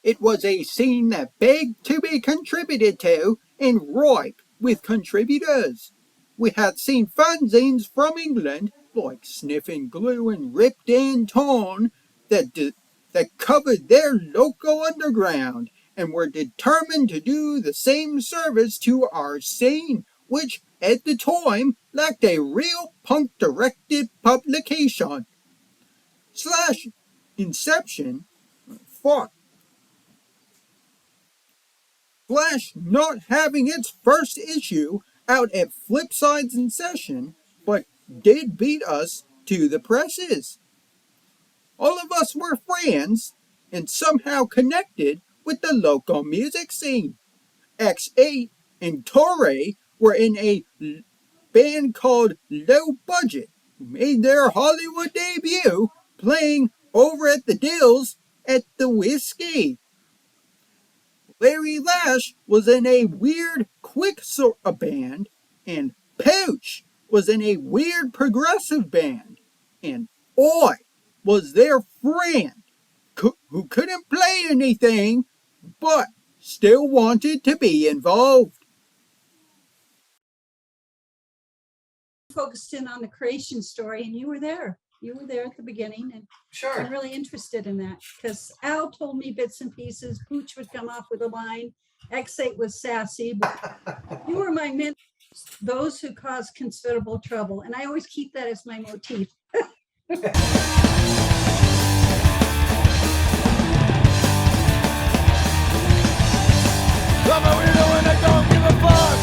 It was a scene that begged to be contributed to and ripe with contributors. We had seen fanzines from England, like Sniffing Glue and Ripped and Torn, that covered their local underground and were determined to do the same service to our scene, which at the time lacked a real punk-directed publication. Slash Inception fought Flash not having its first issue out at Flipside's Inception, but did beat us to the presses. All of us were friends and somehow connected with the local music scene. X8 and Torre were in a band called Low Budget, who made their Hollywood debut playing over at the Dills at the Whiskey. Larry Lash was in a weird quick sort of band, and Pooch was in a weird progressive band, and I was their friend who couldn't play anything but still wanted to be involved. Focused in on the creation story, and you were there. You were there at the beginning, and Sure. I'm really interested in that because Al told me bits and pieces. Pooch would come off with a line. X8 was sassy, but you were my mentors, those who cause considerable trouble, and I always keep that as my motif. I'm a weirdo and I don't give a fuck.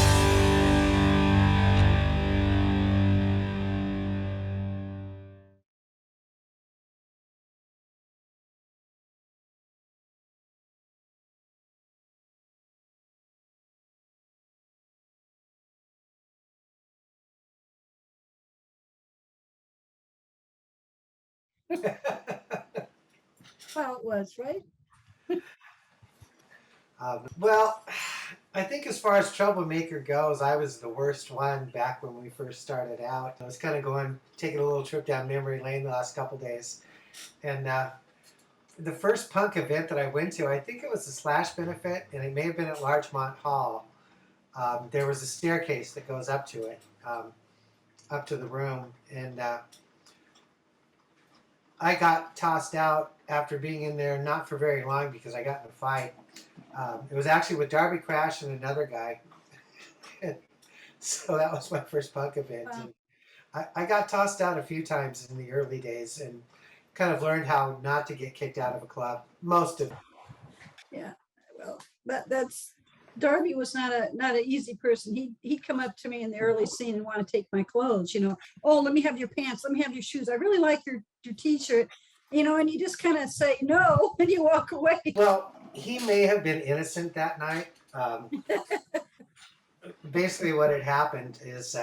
How it was, right? Well, I think as far as troublemaker goes, I was the worst one back when we first started out. I was kind of taking a little trip down memory lane the last couple days. And the first punk event that I went to, I think it was the Slash benefit, and it may have been at Larchmont Hall. There was a staircase that goes up to it, up to the room. And I got tossed out after being in there, not for very long because I got in a fight. It was actually with Darby Crash and another guy. So that was my first punk event. Wow. And I got tossed out a few times in the early days and kind of learned how not to get kicked out of a club. Most of it. Yeah. Well, that's Darby was not an easy person. He'd come up to me in the early scene and want to take my clothes. Oh, let me have your pants. Let me have your shoes. I really like your T-shirt. And you just kind of say no and you walk away. Well, he may have been innocent that night. Basically what had happened is,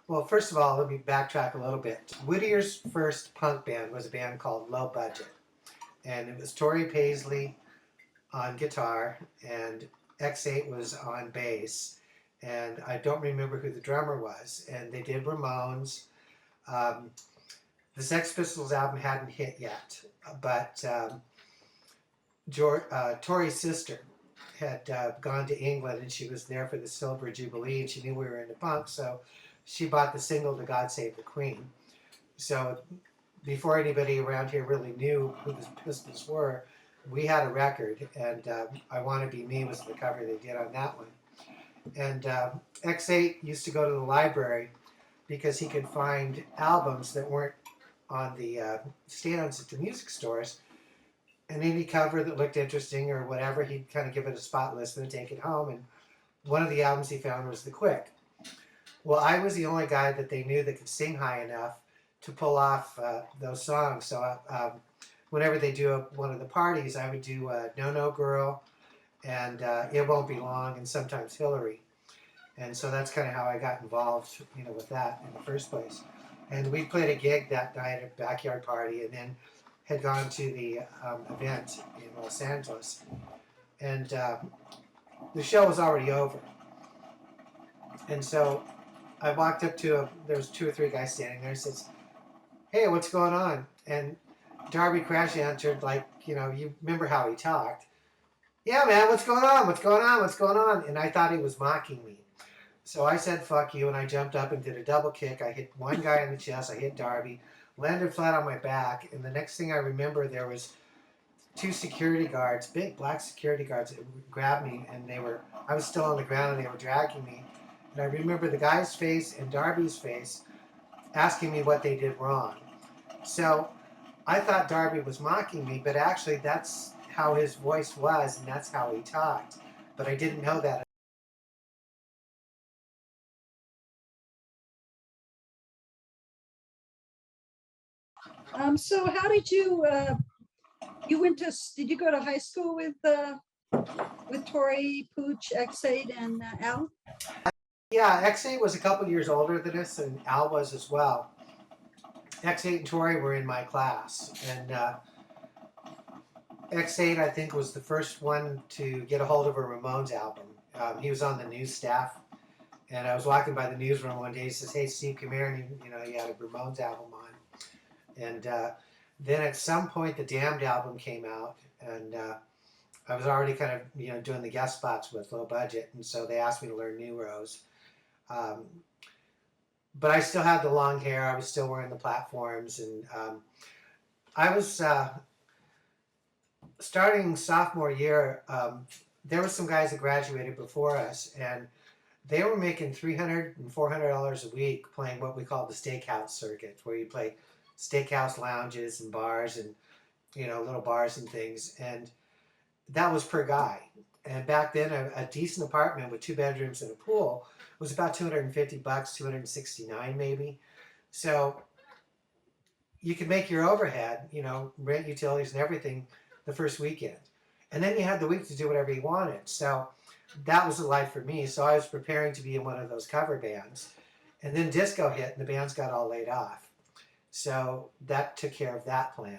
well, first of all, let me backtrack a little bit. Whittier's first punk band was a band called Low Budget. And it was Tori Paisley on guitar and X8 was on bass. And I don't remember who the drummer was. And they did Ramones. The Sex Pistols album hadn't hit yet, but Tori's sister had gone to England and she was there for the Silver Jubilee and she knew we were into punk, so she bought the single to God Save the Queen. So before anybody around here really knew who the Pistols were, we had a record, and I Want to Be Me was the cover they did on that one. And X8 used to go to the library because he could find albums that weren't on the stands at the music stores, and any cover that looked interesting or whatever, he'd kind of give it a spot list and take it home. And one of the albums he found was The Quick. Well, I was the only guy that they knew that could sing high enough to pull off those songs. So whenever they do one of the parties, I would do No No Girl and It Won't Be Long and sometimes Hillary. And so that's kind of how I got involved, with that in the first place. And we played a gig that night at a backyard party and then had gone to the event in Los Angeles. And the show was already over. And so I walked up to there was 2 or 3 guys standing there and says, "Hey, what's going on?" And Darby Crash answered, like, you remember how he talked. yeah, man, what's going on? What's going on? What's going on? And I thought he was mocking me. So I said, fuck you, and I jumped up and did a double kick. I hit one guy in the chest, I hit Darby, landed flat on my back, and the next thing I remember, there was two security guards, big black security guards, that grabbed me, and I was still on the ground, and they were dragging me. And I remember the guy's face and Darby's face asking me what they did wrong. So I thought Darby was mocking me, but actually that's how his voice was, and that's how he talked. But I didn't know that. So how did you, you went to, did you go to high school with Tori, Pooch, X8, and Al? Yeah, X8 was a couple years older than us, and Al was as well. X8 and Tori were in my class, and X8 I think was the first one to get a hold of a Ramones album. He was on the news staff, and I was walking by the newsroom one day. He says, "Hey, Steve, come here," and he had a Ramones album on. And then at some point, the Damned album came out, and I was already kind of doing the guest spots with low budget, and so they asked me to learn New Rose. But I still had the long hair. I was still wearing the platforms, and I was starting sophomore year. There were some guys that graduated before us, and they were making $300 and $400 a week playing what we call the steakhouse circuit, where you play steakhouse lounges and bars and little bars and things, and that was per guy. And back then, a decent apartment with 2 bedrooms and a pool was about $250, $269 maybe. So you could make your overhead, rent, utilities, and everything the first weekend, and then you had the week to do whatever you wanted. So that was the life for me. So I was preparing to be in one of those cover bands, and then disco hit, and the bands got all laid off. So that took care of that plan.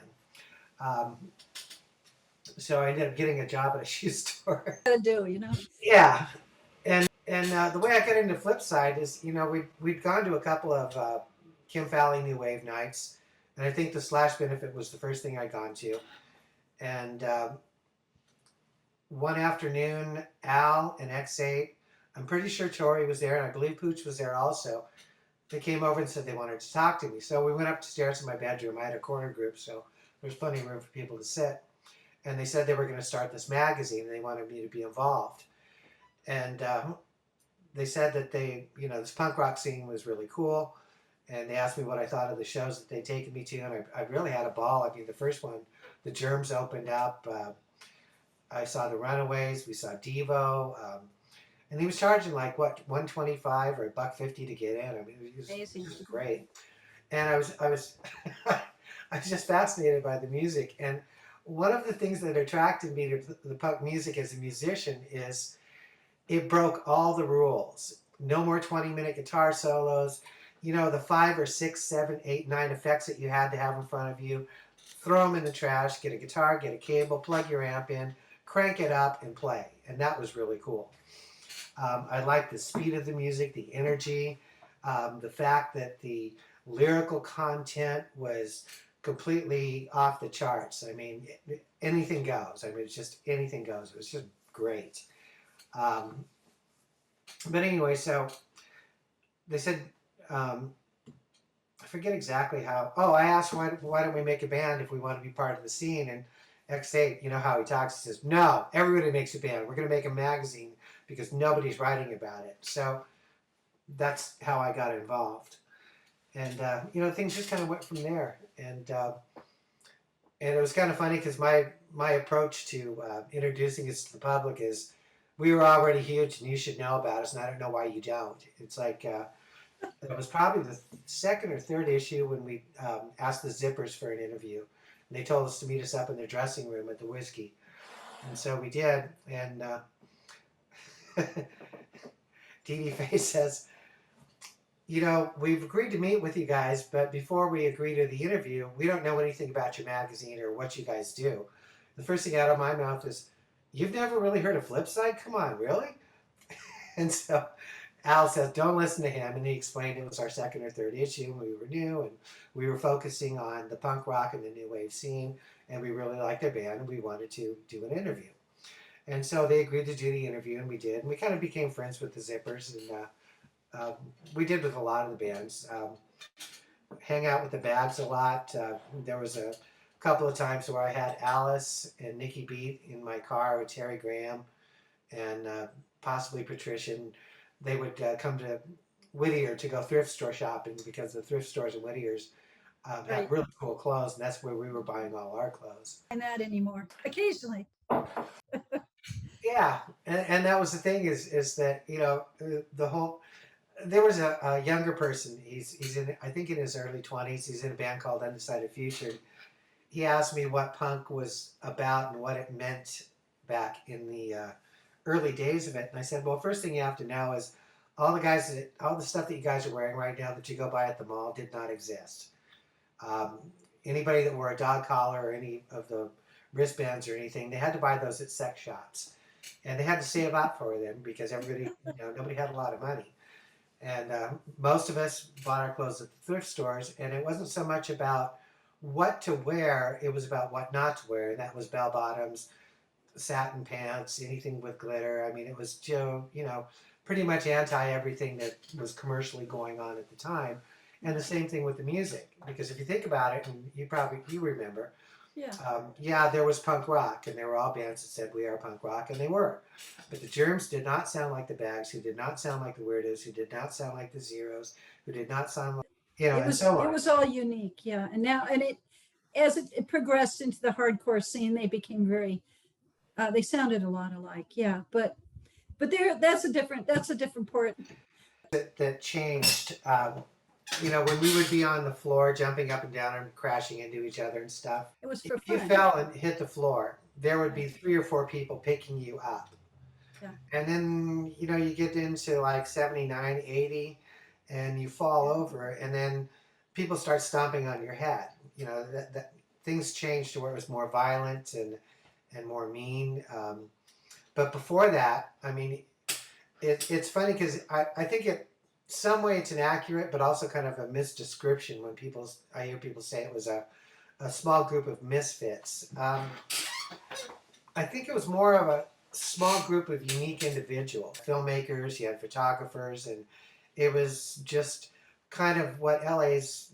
So I ended up getting a job at a shoe store. Gotta do, Yeah, and the way I got into Flipside is, we'd gone to a couple of Kim Valley New Wave nights, and I think the Slash Benefit was the first thing I'd gone to. And one afternoon, Al and X8, I'm pretty sure Tori was there, and I believe Pooch was there also. They came over and said they wanted to talk to me. So we went upstairs to my bedroom. I had a corner group, so there was plenty of room for people to sit. And they said they were going to start this magazine, and they wanted me to be involved. And they said that this punk rock scene was really cool. And they asked me what I thought of the shows that they'd taken me to, and I really had a ball. I mean, the first one, the Germs opened up. I saw the Runaways. We saw Devo. And he was charging like $125 or $150 to get in. I mean, it was Amazing. great. And I was I was just fascinated by the music. And one of the things that attracted me to the punk music as a musician is it broke all the rules. No more 20-minute guitar solos. The 5 or 6, 7, 8, 9 effects that you had to have in front of you. Throw them in the trash. Get a guitar. Get a cable. Plug your amp in. Crank it up and play. And that was really cool. I liked the speed of the music, the energy, the fact that the lyrical content was completely off the charts. I mean, anything goes. I mean, it's just anything goes. It was just great. But anyway, so they said, I forget exactly how. Oh, I asked why don't we make a band if we want to be part of the scene? And X8, you know how he talks, he says, no, everybody makes a band. We're going to make a magazine because nobody's writing about it. So that's how I got involved. And, things just kind of went from there. And it was kind of funny because my approach to introducing us to the public is, we were already huge and you should know about us, and I don't know why you don't. It's like, it was probably the second or third issue when we asked the Zippers for an interview. And they told us to meet us up in their dressing room at the Whiskey. And so we did. And Dee Faye says, we've agreed to meet with you guys, but before we agree to the interview, we don't know anything about your magazine or what you guys do. The first thing out of my mouth is, you've never really heard of Flipside? Come on, really? And so Al says, don't listen to him. And he explained it was our second or third issue. We were new, and we were focusing on the punk rock and the new wave scene. And we really liked their band, and we wanted to do an interview. And so they agreed to do the interview, and we did. And we kind of became friends with the Zippers, and we did with a lot of the bands. Hang out with the Bags a lot. There was a couple of times where I had Alice and Nikki Beat in my car with Terry Graham and possibly Patricia. And they would come to Whittier to go thrift store shopping because the thrift stores in Whittier's Right. had really cool clothes, and that's where we were buying all our clothes. And that anymore. Occasionally. Yeah, and that was the thing is that the whole there was a younger person. He's in I think in his early 20s. He's in a band called Undecided Future. He asked me what punk was about and what it meant back in the early days of it, and I said, well, first thing you have to know is all the stuff that you guys are wearing right now that you go by at the mall did not exist. Anybody that wore a dog collar or any of the wristbands or anything, they had to buy those at sex shops, and they had to save up for them because everybody, nobody had a lot of money, and most of us bought our clothes at the thrift stores, and it wasn't so much about what to wear; it was about what not to wear, and that was bell bottoms, satin pants, anything with glitter. I mean, it was pretty much anti everything that was commercially going on at the time. And the same thing with the music, because if you think about it, and you remember, Yeah. there was punk rock, and there were all bands that said we are punk rock, and they were. But the Germs did not sound like the Bags, who did not sound like the Weirdos, who did not sound like the Zeros, who did not sound like and so on. It was all unique, yeah. And now, and as it progressed into the hardcore scene, they became very they sounded a lot alike, yeah. But that's a different part. That changed. When we would be on the floor, jumping up and down and crashing into each other and stuff. It was for If you fun. fell and hit the floor, there would be 3 or 4 people picking you up. Yeah. And then, you get into like 79, 80, and you fall over, and then people start stomping on your head. That things changed to where it was more violent and more mean. But before that, I mean, it's funny because I think some way it's inaccurate, but also kind of a misdescription when I hear people say it was a small group of misfits. I think it was more of a small group of unique individuals, filmmakers, you had photographers, and it was just kind of what LA's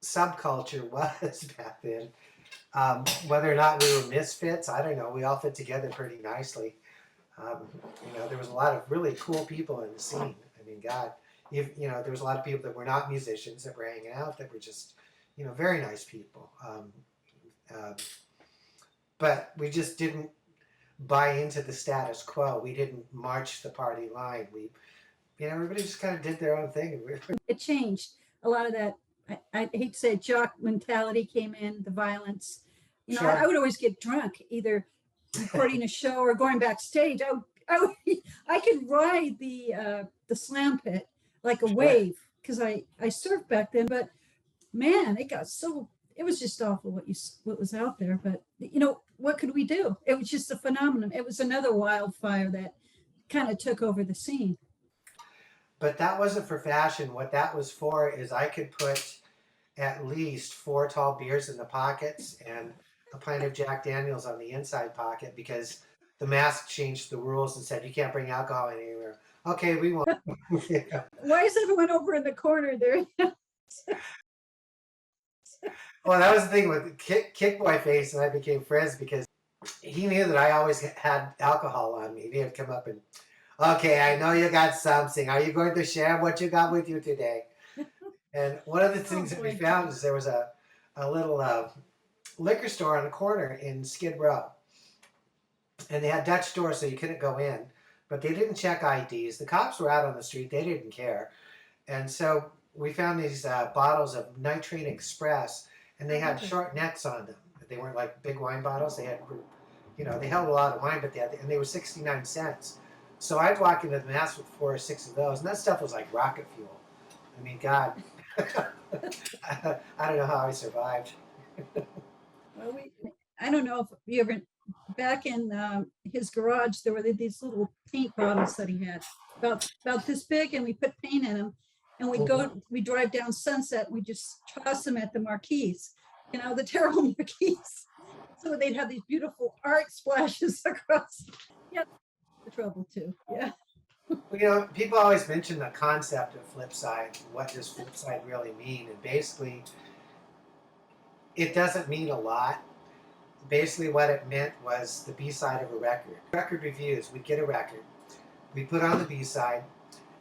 subculture was back then. Whether or not we were misfits, I don't know. We all fit together pretty nicely. There was a lot of really cool people in the scene. I mean, God, there was a lot of people that were not musicians that were hanging out that were just, very nice people. But we just didn't buy into the status quo. We didn't march the party line. Everybody just kind of did their own thing. It changed a lot of that. I hate to say it, jock mentality came in, the violence. Sure. I would always get drunk, either recording a show or going backstage. I could ride the slam pit like a wave because I surfed back then. But man, it was just awful what was out there. But what could we do? It was just a phenomenon. It was another wildfire that kind of took over the scene. But that wasn't for fashion. What that was for is I could put at least 4 tall beers in the pockets and a pint of Jack Daniels on the inside pocket because the mask changed the rules and said you can't bring alcohol anywhere. Okay, we won't. Yeah. Why is everyone over in the corner there? Well, that was the thing with Kick Boy Face, and I became friends because he knew that I always had alcohol on me. He'd come up and, okay, I know you got something. Are you going to share what you got with you today? And one of the things that we found is there was a little liquor store on the corner in Skid Row. And they had Dutch doors so you couldn't go in. But they didn't check IDs. The cops were out on the street. They didn't care. And so we found these bottles of Nitrate Express, and they had short necks on them. They weren't like big wine bottles. They had, they held a lot of wine, but they were 69 cents. So I'd walk into the mass with 4 or 6 of those, and that stuff was like rocket fuel. I mean, God, I don't know how I survived. Well, I don't know if you ever, back in his garage, there were these little paint bottles that he had about this big, and we put paint in them, and we drive down Sunset, and we just toss them at the marquees, the terrible marquees. So they'd have these beautiful art splashes across. Yep, the trouble too. Yeah. Well, people always mention the concept of Flipside. What does Flipside really mean? And basically, it doesn't mean a lot. Basically, what it meant was the B side of a record. Record reviews, we'd get a record, we'd put on the B side,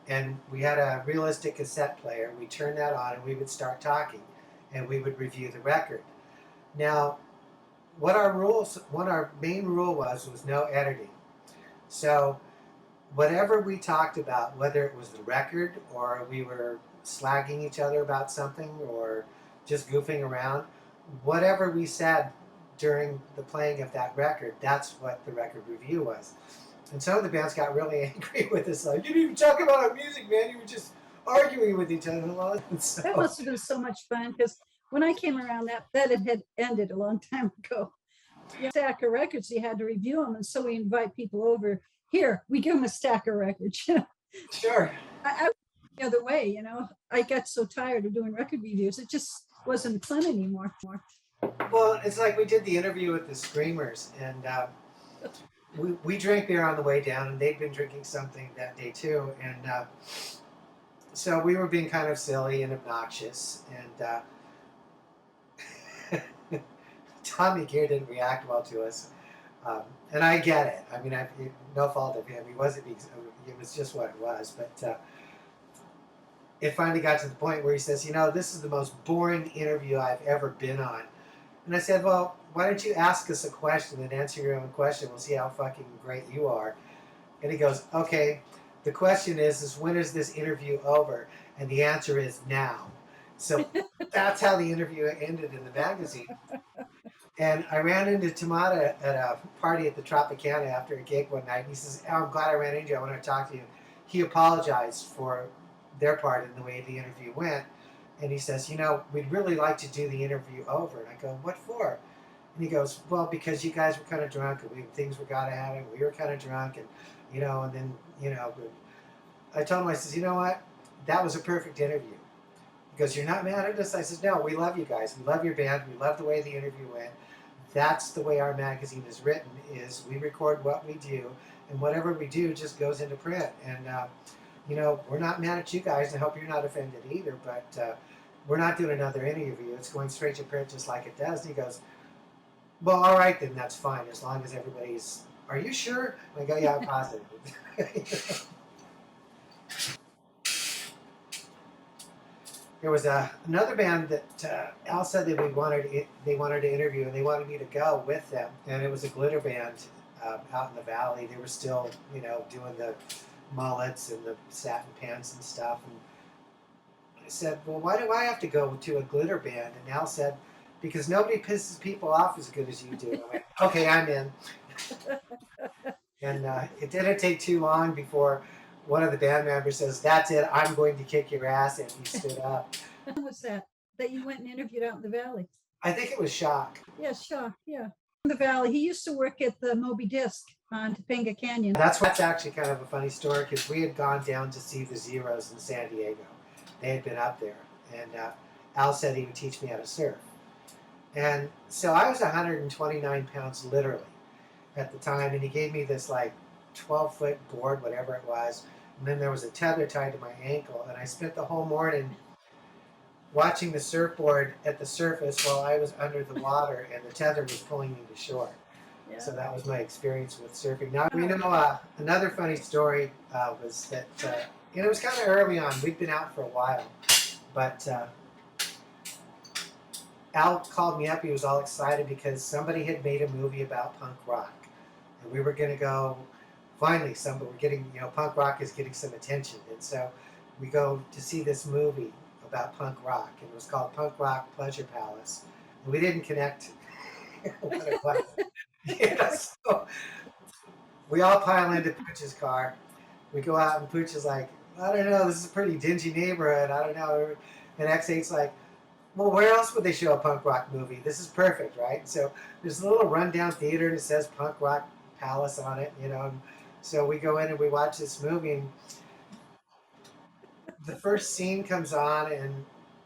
and we had a realistic cassette player. We'd turn that on and we would start talking, and we would review the record. Now, what our main rule was no editing. So, whatever we talked about, whether it was the record or we were slagging each other about something or just goofing around, whatever we said during the playing of that record, that's what the record review was. And some of the bands got really angry with us, like, you didn't even talk about our music, man. You were just arguing with each other. That must have been so much fun because when I came around, that it had ended a long time ago. Yeah, stack of records, you had to review them, and so we invite people over. Here, we give them a stack of records. Sure. I the other way, I got so tired of doing record reviews, it just wasn't fun anymore. Well, it's like we did the interview with the Screamers, and we drank beer on the way down, and they'd been drinking something that day too, and so we were being kind of silly and obnoxious, and Tommy Gear didn't react well to us, and I get it. I mean, no fault of him. He wasn't. It was just what it was. But it finally got to the point where he says, this is the most boring interview I've ever been on. And I said, well, why don't you ask us a question and answer your own question? We'll see how fucking great you are. And he goes, okay, the question is when is this interview over? And the answer is now. So that's how the interview ended in the magazine. And I ran into Tamada at a party at the Tropicana after a gig one night. And he says, I'm glad I ran into you. I want to talk to you. He apologized for their part in the way the interview went. And he says, we'd really like to do the interview over. And I go, what for? And he goes, well, because you guys were kind of drunk and things were got ahead and we were kind of drunk. And, and then, I told him, I says, you know what? That was a perfect interview. He goes, you're not mad at us? I says, no, we love you guys. We love your band. We love the way the interview went. That's the way our magazine is written, is we record what we do, and whatever we do just goes into print. And, we're not mad at you guys. I hope you're not offended either, but we're not doing another interview. It's going straight to print just like it does. And he goes, well, all right, then that's fine, as long as everybody's, are you sure? And I go, yeah, I'm positive. There was another band that Al said that they wanted to interview, and they wanted me to go with them. And it was a glitter band out in the valley. They were still, doing the mullets and the satin pants and stuff. And I said, well, why do I have to go to a glitter band? And Al said, because nobody pisses people off as good as you do. I went, okay, I'm in. And it didn't take too long before one of the band members says, that's it, I'm going to kick your ass, and he stood up. What was that you went and interviewed out in the valley? I think it was Shock. Yeah, Shock, yeah. In the valley, he used to work at the Moby Disc on Topanga Canyon. That's actually kind of a funny story, because we had gone down to see the Zeros in San Diego. They had been up there, and Al said he would teach me how to surf. And so I was 129 pounds literally at the time, and he gave me this 12-foot board, whatever it was, and then there was a tether tied to my ankle, and I spent the whole morning watching the surfboard at the surface while I was under the water, and the tether was pulling me to shore. Yeah. So that was my experience with surfing. Now, another funny story was that, it was kind of early on. We'd been out for a while, but Al called me up. He was all excited because somebody had made a movie about punk rock, and we were going to go. Finally, we're getting, punk rock is getting some attention, and so we go to see this movie about punk rock, and it was called Punk Rock Pleasure Palace. And we didn't connect what it was. So we all pile into Pooch's car. We go out, and Pooch is like, I don't know, this is a pretty dingy neighborhood. I don't know. And X8's like, well, where else would they show a punk rock movie? This is perfect, right? So there's a little rundown theater, and it says Punk Rock Palace on it, And so we go in and we watch this movie, and the first scene comes on, and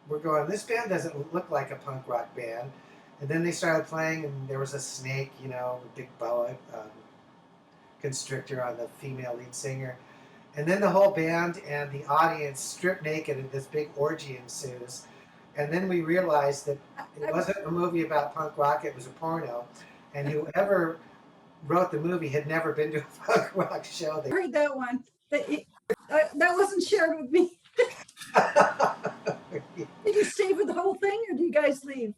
we're going, this band doesn't look like a punk rock band. And then they started playing, and there was a snake, you know, a big boa constrictor on the female lead singer. And then the whole band and the audience stripped naked, and this big orgy ensues. And then we realized that it wasn't a movie about punk rock; it was a porno. And whoever wrote the movie had never been to a punk rock show. I heard that one. That wasn't shared with me. Did you stay for the whole thing, or do you guys leave?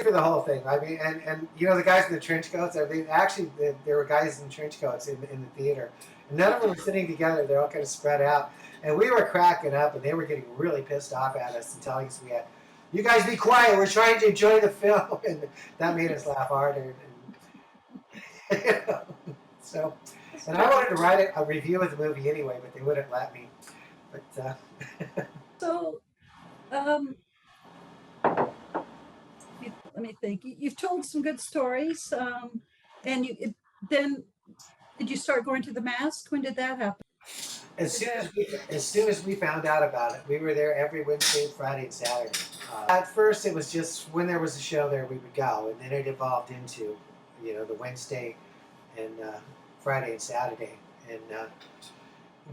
For the whole thing. I mean, and you know the guys in the trench coats. There were guys in trench coats in the theater. And none of them were sitting together. They're all kind of spread out, and we were cracking up, and they were getting really pissed off at us and telling us you guys be quiet. We're trying to enjoy the film, and that made us laugh harder. And, you know, so, and I wanted to write a review of the movie anyway, but they wouldn't let me. But So, let me think. You've told some good stories, and then did you start going to the mask? When did that happen? As soon as we found out about it, we were there every Wednesday, Friday, and Saturday. At first, it was just when there was a show there, we would go, and then it evolved into, you know, the Wednesday and Friday and Saturday. And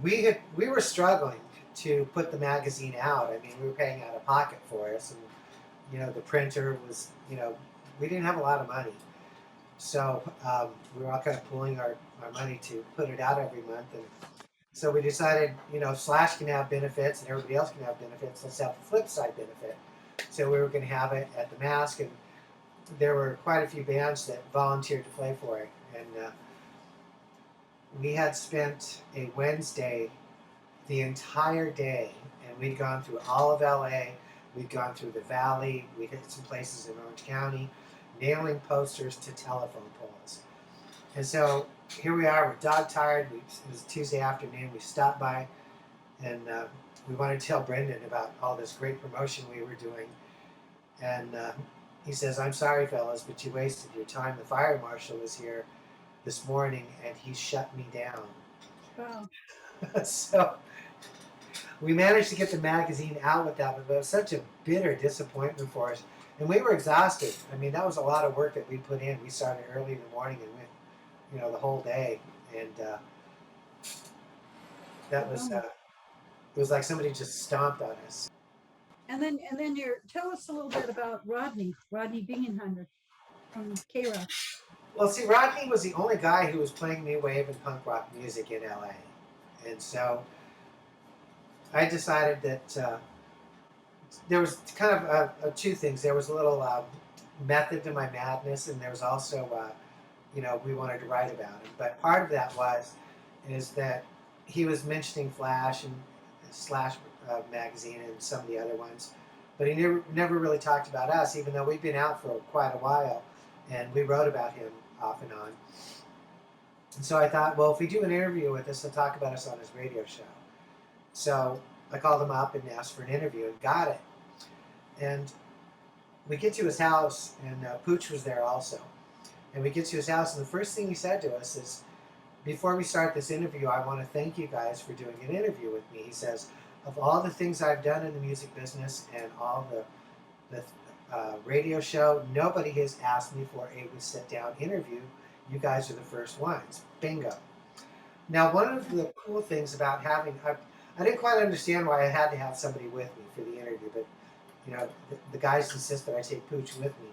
we were struggling to put the magazine out. I mean, we were paying out of pocket for us, and you know, the printer was, you know, we didn't have a lot of money, so we were all kind of pooling our money to put it out every month. And so we decided, you know, Slash can have benefits and everybody else can have benefits. Let's have the Flipside benefit. So we were going to have it at the Mask, and there were quite a few bands that volunteered to play for it. And we had spent a Wednesday, the entire day, and we'd gone through all of LA. We'd gone through the Valley. We hit some places in Orange County, nailing posters to telephone poles. And so here we are, we're dog tired. It was Tuesday afternoon. We stopped by, and we wanted to tell Brendan about all this great promotion we were doing. And he says, "I'm sorry, fellas, but you wasted your time. The fire marshal was here this morning, and he shut me down." Wow. So we managed to get the magazine out with that, but it was such a bitter disappointment for us. And we were exhausted. I mean, that was a lot of work that we put in. We started early in the morning and went, you know, the whole day. And that was, it was like somebody just stomped on us. And then tell us a little bit about Rodney Bingenheimer from K-Rock. Well, see, Rodney was the only guy who was playing new wave and punk rock music in LA. And so I decided that there was kind of two things. There was a little method to my madness, and there was also, you know, we wanted to write about him. But part of that is that he was mentioning Flash and Slash magazine and some of the other ones, but he never really talked about us, even though we'd been out for quite a while, and we wrote about him off and on. And so I thought, well, if we do an interview with us, he'll talk about us on his radio show. So I called him up and asked for an interview and got it. And we get to his house, and Pooch was there also. And we get to his house, and the first thing he said to us is, "Before we start this interview, I want to thank you guys for doing an interview with me." He says, "Of all the things I've done in the music business and all the radio show, nobody has asked me for a sit-down interview. You guys are the first ones." Bingo. Now, one of the cool things about having, I didn't quite understand why I had to have somebody with me for the interview, but you know, the guys insist that I take Pooch with me.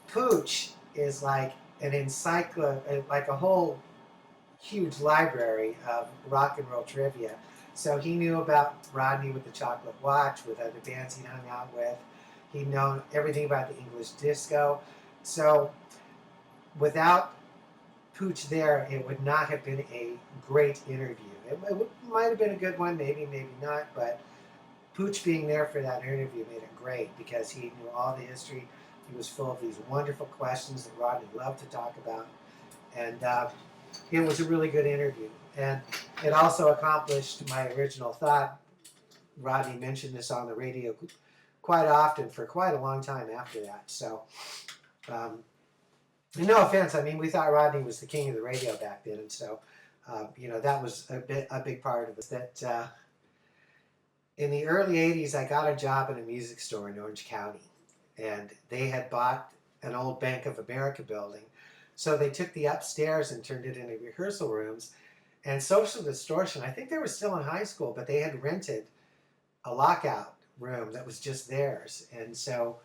Pooch is like an encyclopedia, like a whole huge library of rock and roll trivia. So he knew about Rodney with the Chocolate Watch, with other bands he hung out with. He'd known everything about the English disco. So without Pooch there, it would not have been a great interview. It might have been a good one, maybe not, but Pooch being there for that interview made it great because he knew all the history. He was full of these wonderful questions that Rodney loved to talk about. And it was a really good interview. And it also accomplished my original thought. Rodney mentioned this on the radio quite often for quite a long time after that. So, no offense, I mean, we thought Rodney was the king of the radio back then. And so that was a big part of it. That in the early '80s, I got a job in a music store in Orange County, and they had bought an old Bank of America building, so they took the upstairs and turned it into rehearsal rooms. And Social Distortion, I think they were still in high school, but they had rented a lockout room that was just theirs, and so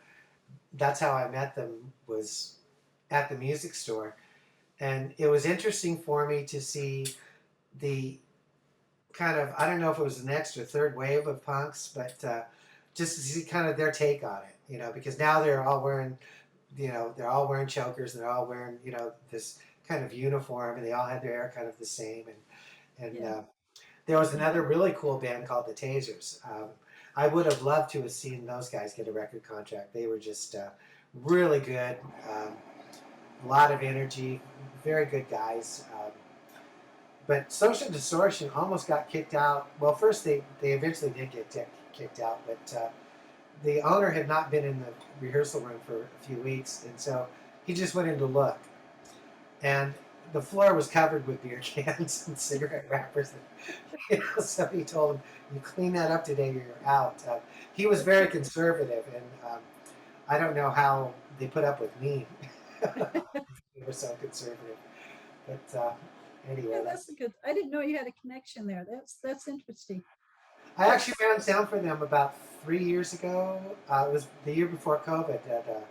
that's how I met them, was at the music store. And it was interesting for me to see the kind of, I don't know if it was the next or third wave of punks, but just to see kind of their take on it, because now they're all wearing, they're all wearing chokers, and they're all wearing, this kind of uniform, and they all had their hair kind of the same. And Yeah. there was another really cool band called the Tasers. I would have loved to have seen those guys get a record contract. They were just really good, a lot of energy, very good guys. But Social Distortion almost got kicked out. Well, first they eventually did get kicked out, but the owner had not been in the rehearsal room for a few weeks, and so he just went in to look. And the floor was covered with beer cans and cigarette wrappers. So he told him, "You clean that up today, or you're out." He was very conservative, and I don't know how they put up with me. They were so conservative. But anyway, Yeah, that's a good. I didn't know you had a connection there. That's interesting. I actually ran sound for them about 3 years ago. It was the year before COVID at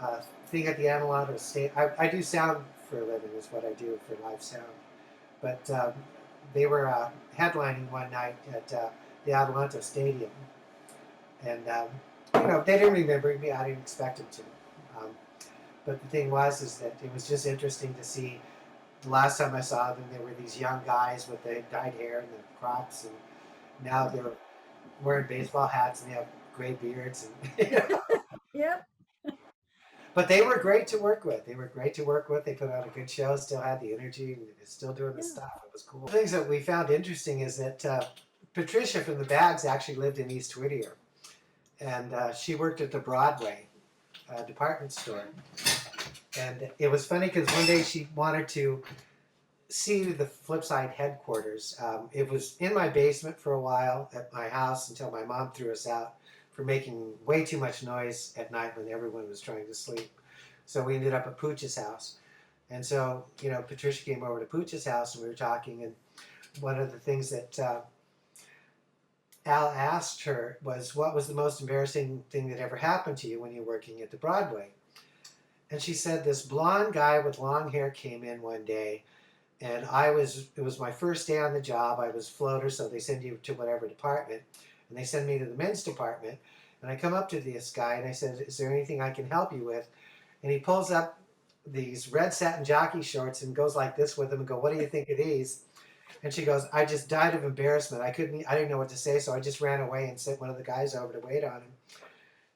a thing at the Adelanto State. I do sound for a living, is what I do for live sound. But they were headlining one night at the Adelanto Stadium. And, they didn't remember me. I didn't expect them to. But the thing is that it was just interesting to see. The last time I saw them, there were these young guys with the dyed hair and the crops, and now they're wearing baseball hats and they have gray beards. And Yep. but they were great to work with. They put on a good show, still had the energy, and they're still doing the Yeah. stuff. It was cool. The things that we found interesting is that Patricia from the Bags actually lived in East Whittier, and she worked at the Broadway department store. And it was funny because one day she wanted to see the Flipside headquarters. It was in my basement for a while at my house until my mom threw us out for making way too much noise at night when everyone was trying to sleep. So we ended up at Pooch's house. And so, Patricia came over to Pooch's house and we were talking. And one of the things that Al asked her was, what was the most embarrassing thing that ever happened to you when you were working at the Broadway? And she said, this blonde guy with long hair came in one day, and it was my first day on the job. I was floater, so they send you to whatever department, and they send me to the men's department. And I come up to this guy and I said, is there anything I can help you with? And he pulls up these red satin jockey shorts and goes like this with them and go, what do you think of these? And she goes, I just died of embarrassment. I didn't know what to say, so I just ran away and sent one of the guys over to wait on him.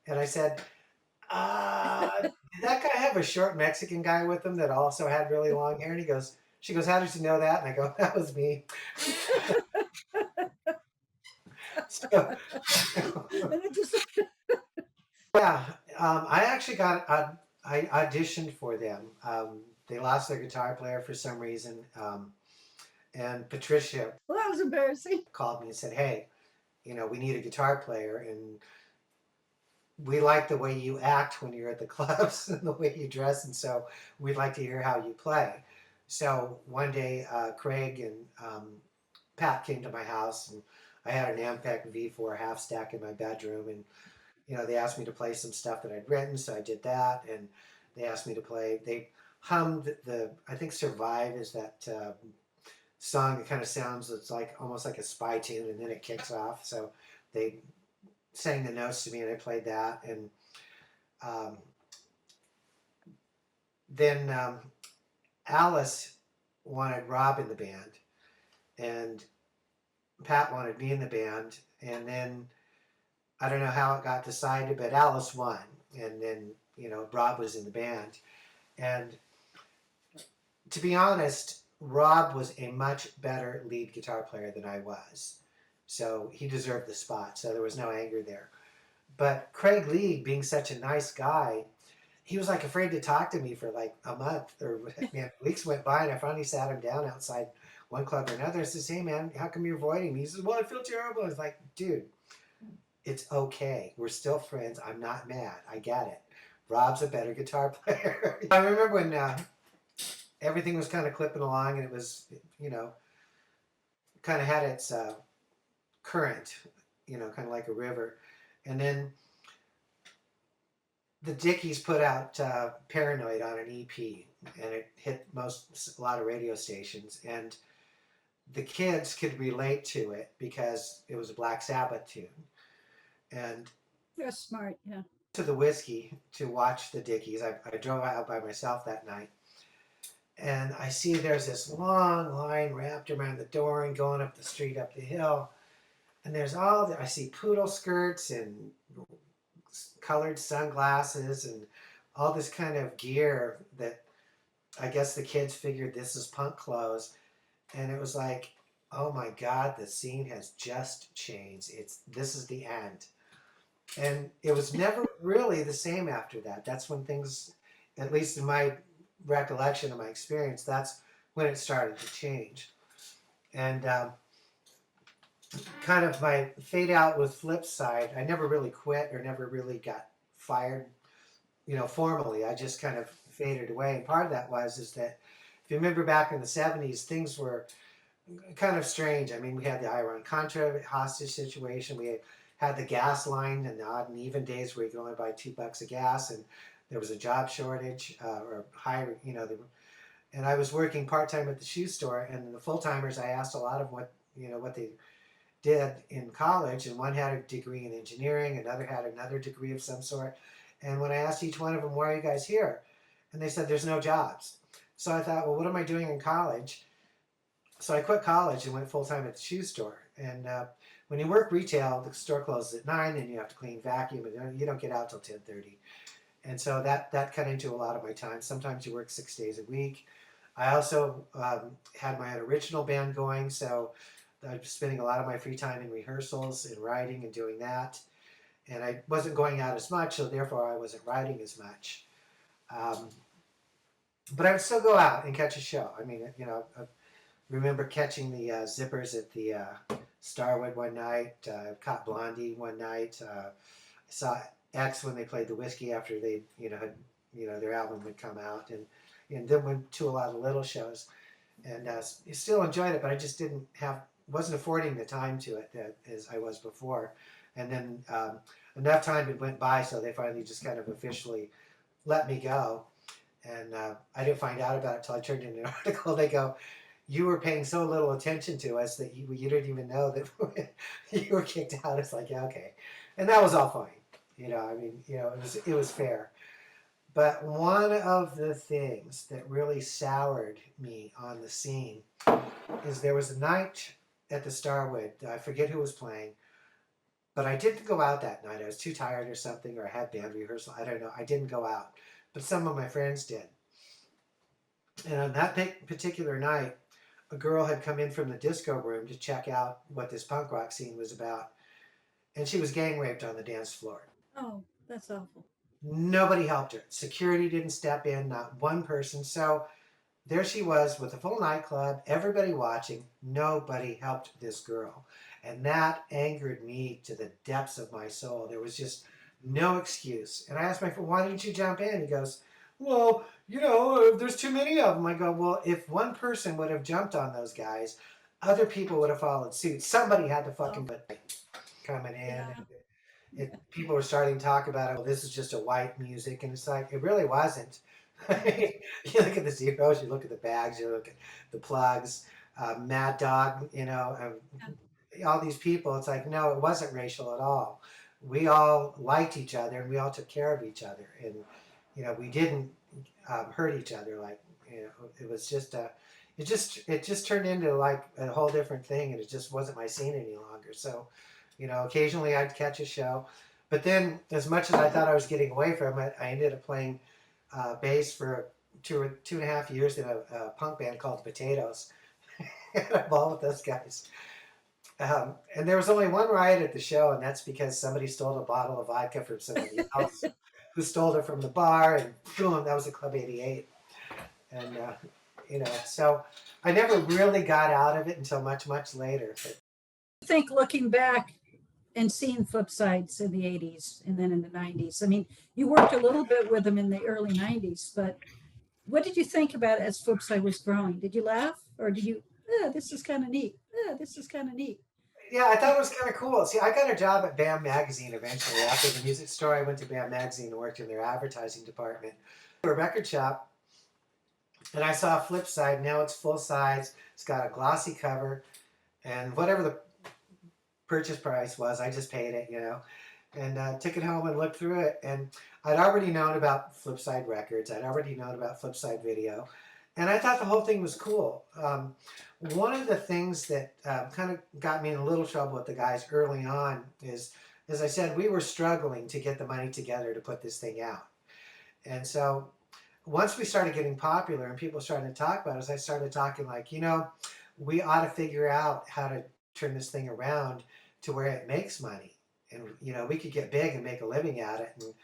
And I said, did that guy have a short Mexican guy with him that also had really long hair? And she goes, how did you know that? And I go, that was me. So, And it just yeah, I actually I auditioned for them. They lost their guitar player for some reason. And Patricia well, that was embarrassing. called me and said, hey, we need a guitar player, and we like the way you act when you're at the clubs and the way you dress, and so we'd like to hear how you play. So one day, Craig and Pat came to my house, and I had an Ampeg V4 half stack in my bedroom, and they asked me to play some stuff that I'd written, so I did that, and they asked me to play. They hummed I think "Survive" is that song that kind of sounds, it's like almost like a spy tune, and then it kicks off. So they sang the notes to me, and I played that, and then Alice wanted Rob in the band, and Pat wanted me in the band, and then I don't know how it got decided, but Alice won, and then Rob was in the band. And to be honest, Rob was a much better lead guitar player than I was, so he deserved the spot, so there was no anger there. But Craig Lee, being such a nice guy, he was like afraid to talk to me for like a month, or weeks went by, and I finally sat him down outside one club or another. I says, hey man, how come you're avoiding me? He says, well, I feel terrible. I was like, dude, it's okay. We're still friends. I'm not mad. I get it. Rob's a better guitar player. I remember when everything was kind of clipping along and it was, kind of had its current, kind of like a river. And then the Dickies put out Paranoid on an EP, and it hit a lot of radio stations. And the kids could relate to it because it was a Black Sabbath tune. And That's smart. Yeah. to the whiskey to watch the Dickies. I drove out by myself that night. And I see there's this long line wrapped around the door and going up the street, up the hill. And there's I see poodle skirts and colored sunglasses and all this kind of gear that I guess the kids figured this is punk clothes. And it was like, oh my God, the scene has just changed. This is the end. And it was never really the same after that. That's when things, at least in my recollection of my experience, that's when it started to change. And kind of my fade out with Flipside, I never really quit or never really got fired, formally. I just kind of faded away. And part of that is that if you remember back in the 70s, things were kind of strange. I mean, we had the Iran-Contra hostage situation. We had the gas line and the odd and even days where you could only buy $2 of gas, and there was a job shortage or higher, and I was working part-time at the shoe store, and the full-timers, I asked a lot of what they did in college, and one had a degree in engineering, another had another degree of some sort. And when I asked each one of them, why are you guys here? And they said, there's no jobs. So I thought, well, what am I doing in college? So I quit college and went full-time at the shoe store. And when you work retail, the store closes at 9 and you have to clean, vacuum, and you don't get out till 10:30. And so that cut into a lot of my time. Sometimes you work 6 days a week. I also had my own original band going, so I was spending a lot of my free time in rehearsals and writing and doing that. And I wasn't going out as much, so therefore I wasn't writing as much. But I would still go out and catch a show. I mean, I remember catching the Zippers at the Starwood one night, caught Blondie one night. I saw X when they played the Whiskey after they, had, their album would come out, and then went to a lot of little shows, and still enjoyed it, but I just wasn't affording the time to it as I was before. And then enough time had went by, so they finally just kind of officially let me go. And I didn't find out about it until I turned in an article. They go, you were paying so little attention to us that you didn't even know that you were kicked out. It's like, yeah, okay. And that was all fine. It was fair. But one of the things that really soured me on the scene is there was a night at the Starwood, I forget who was playing, but I didn't go out that night. I was too tired or something, or I had band rehearsal. I don't know. I didn't go out. But some of my friends did. And on that particular night, a girl had come in from the disco room to check out what this punk rock scene was about. And she was gang raped on the dance floor. Oh, that's awful. Nobody helped her. Security didn't step in, not one person. So there she was with a full nightclub, everybody watching. Nobody helped this girl. And that angered me to the depths of my soul. There was just no excuse. And I asked my friend, why didn't you jump in? He goes, well, there's too many of them. I go, well, if one person would have jumped on those guys, other people would have followed suit. Somebody had to fucking put coming in. Yeah. People were starting to talk about it. Well, this is just a white music. And it's like, it really wasn't. You look at the zeros, you look at the bags, you look at the plugs, Mad Dog, all these people. It's like, no, it wasn't racial at all. We all liked each other and we all took care of each other. And, we didn't hurt each other. Like, it was just, it just turned into like a whole different thing, and it just wasn't my scene any longer. So, occasionally I'd catch a show. But then, as much as I thought I was getting away from it, I ended up playing bass for two and a half years in a punk band called Potatoes. I balled with those guys. And there was only one riot at the show, and that's because somebody stole a bottle of vodka from somebody else who stole it from the bar, and boom, that was at Club 88. And you know. So I never really got out of it until much, much later. But I think looking back and seeing Flipsides in the 80s and then in the 90s, I mean, you worked a little bit with them in the early 90s, but what did you think about it as Flipside was growing? Did you laugh or did you, this is kind of neat. This is kind of neat. yeah, I thought it was kind of cool. See, I got a job at BAM Magazine eventually. After the music store, I went to BAM Magazine and worked in their advertising department. A record shop, and I saw Flipside. Now it's full size. It's got a glossy cover, and whatever the purchase price was, I just paid it, you know, and took it home and looked through it. And I'd already known about Flipside Records. I'd already known about Flipside Video, and I thought the whole thing was cool. One of the things that kind of got me in a little trouble with the guys early on is, as I said, we were struggling to get the money together to put this thing out. And so once we started getting popular and people started to talk about us, I started talking like, you know, we ought to figure out how to turn this thing around to where it makes money. And, you know, we could get big and make a living at it. And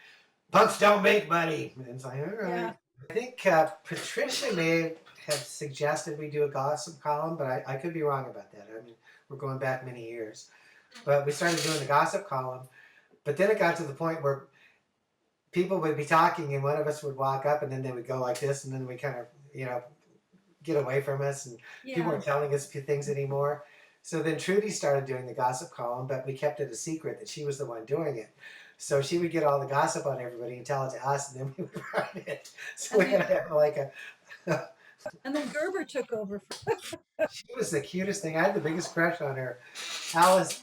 punks don't make money. And it's like, all right. Yeah. I think Patricia may have suggested we do a gossip column, but I could be wrong about that. I mean, we're going back many years. But we started doing the gossip column. But then it got to the point where people would be talking and one of us would walk up and then they would go like this and then we kind of, you know, get away from us and people weren't telling us things anymore. So then Trudy started doing the gossip column, but we kept it a secret that she was the one doing it. So she would get all the gossip on everybody and tell it to us, and then we would write it. So we had to have like a... And then Gerber took over. She was the cutest thing. I had the biggest crush on her. Alice,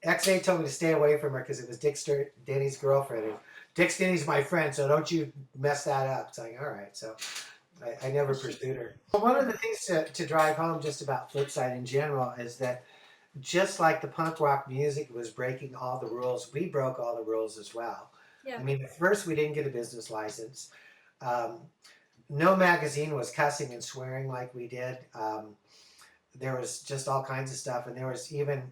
XA told me to stay away from her because it was Dick Denny's girlfriend. And Dick Denny's my friend, so don't you mess that up. It's like, all right. So I never pursued her. But one of the things to drive home just about Flipside in general is that just like the punk rock music was breaking all the rules, we broke all the rules as well. Yeah. I mean, at first we didn't get a business license. No magazine was cussing and swearing like we did. There was just all kinds of stuff, and there was even,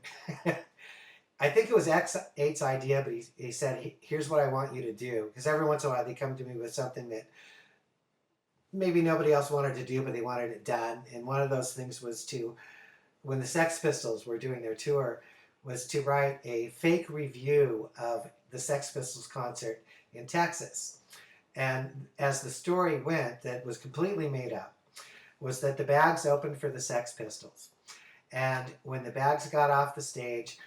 I think it was X8's idea, but he said, here's what I want you to do. Because every once in a while they come to me with something that maybe nobody else wanted to do, but they wanted it done. And one of those things was to, when the Sex Pistols were doing their tour, was to write a fake review of the Sex Pistols concert in Texas. And as the story went, that was completely made up, was that the Bags opened for the Sex Pistols. And when the Bags got off the stage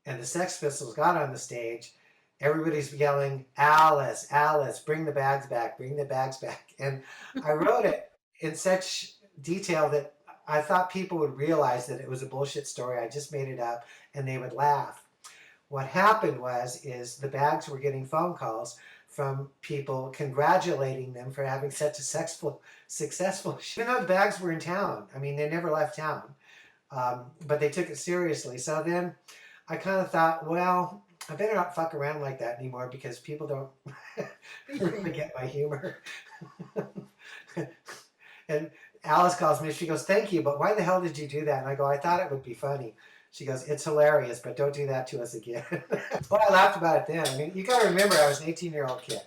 and the Sex Pistols got on the stage, everybody's yelling, Alice, Alice, bring the Bags back, bring the Bags back. And I wrote it in such detail that I thought people would realize that it was a bullshit story. I just made it up and they would laugh. What happened is the Bags were getting phone calls from people congratulating them for having such a successful, even though the Bags were in town. I mean, they never left town, but they took it seriously. So then I kind of thought, well, I better not fuck around like that anymore because people don't really get my humor. And Alice calls me, she goes, thank you, but why the hell did you do that? And I go, I thought it would be funny. She goes, it's hilarious, but don't do that to us again. Well, I laughed about it then. I mean, you got to remember, I was an 18-year-old kid.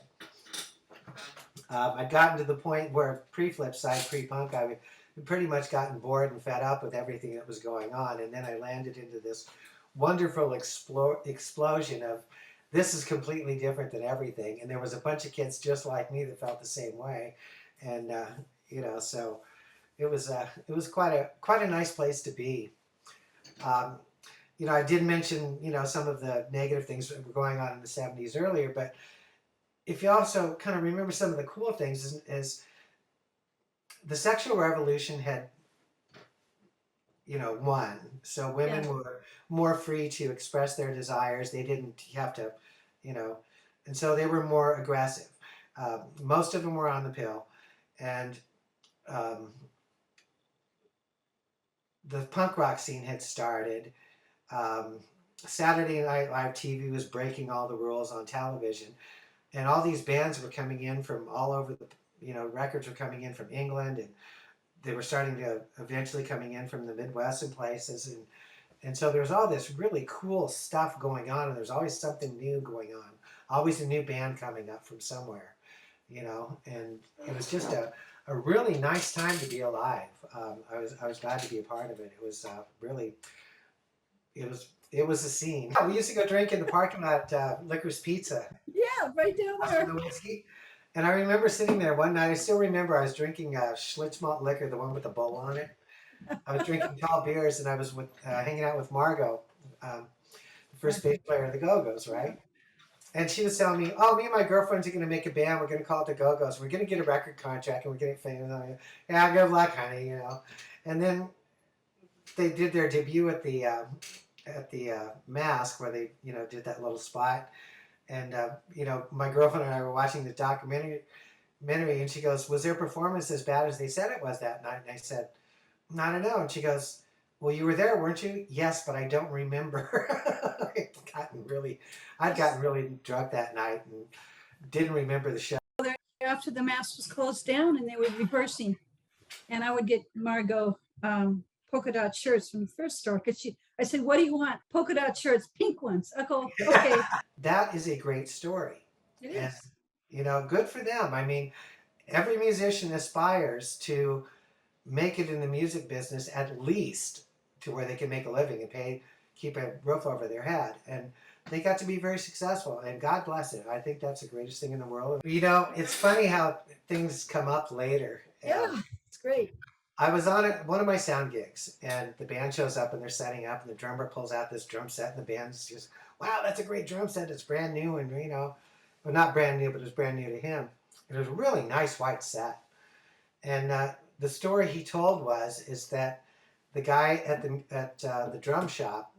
I'd gotten to the point where pre-Flipside, pre-punk, I had pretty much gotten bored and fed up with everything that was going on. And then I landed into this wonderful explosion of, this is completely different than everything. And there was a bunch of kids just like me that felt the same way. And, you know, so it was quite a nice place to be. You know, I did mention, you know, some of the negative things that were going on in the 70s earlier, but if you also kind of remember some of the cool things is the sexual revolution had, you know, won. So women were more free to express their desires. They didn't have to, you know, and so they were more aggressive. Most of them were on the pill. And the punk rock scene had started. Saturday Night Live TV was breaking all the rules on television. And all these bands were coming in from all over the, you know, records were coming in from England, and they were starting to eventually coming in from the Midwest and places. And so there's all this really cool stuff going on, and there's always something new going on. Always a new band coming up from somewhere. you know, and it was just a really nice time to be alive. I was glad to be a part of it. It was really, it was a scene. We used to go drink in the parking lot, Liquor's Pizza, Yeah, right down for there. the whiskey. And I remember sitting there one night. I still remember I was drinking Schlitz malt liquor, the one with the bowl on it. I was drinking tall beers, and I was hanging out with Margot, the first bass player of the Go-Go's, right? And she was telling me, "Oh, me and my girlfriends are going to make a band. We're going to call it the Go-Go's. We're going to get a record contract, and we're getting famous." Yeah, good luck, honey. You know. And then they did their debut at the Mask, where they did that little spot. And my girlfriend and I were watching the documentary, and she goes, "Was their performance as bad as they said it was that night?" And I said, "I don't know." And she goes, "Well, you were there, weren't you?" "Yes, but I don't remember." I'd gotten really drunk that night and didn't remember the show. After the Mass was closed down and they were rehearsing, and I would get Margot polka dot shirts from the first store because I said, "What do you want?" "Polka dot shirts, pink ones." I go, "Okay." That is a great story. It And, is. good for them. I mean, every musician aspires to make it in the music business at least to where they can make a living and keep a roof over their head. And they got to be very successful, and God bless it. I think that's the greatest thing in the world. It's funny how things come up later. Yeah, it's great. I was on one of my sound gigs, and the band shows up, and they're setting up, and the drummer pulls out this drum set, and the band's just, "Wow, that's a great drum set. It's brand new," and well, not brand new, but it was brand new to him. It was a really nice white set. And the story he told is that the guy at the drum shop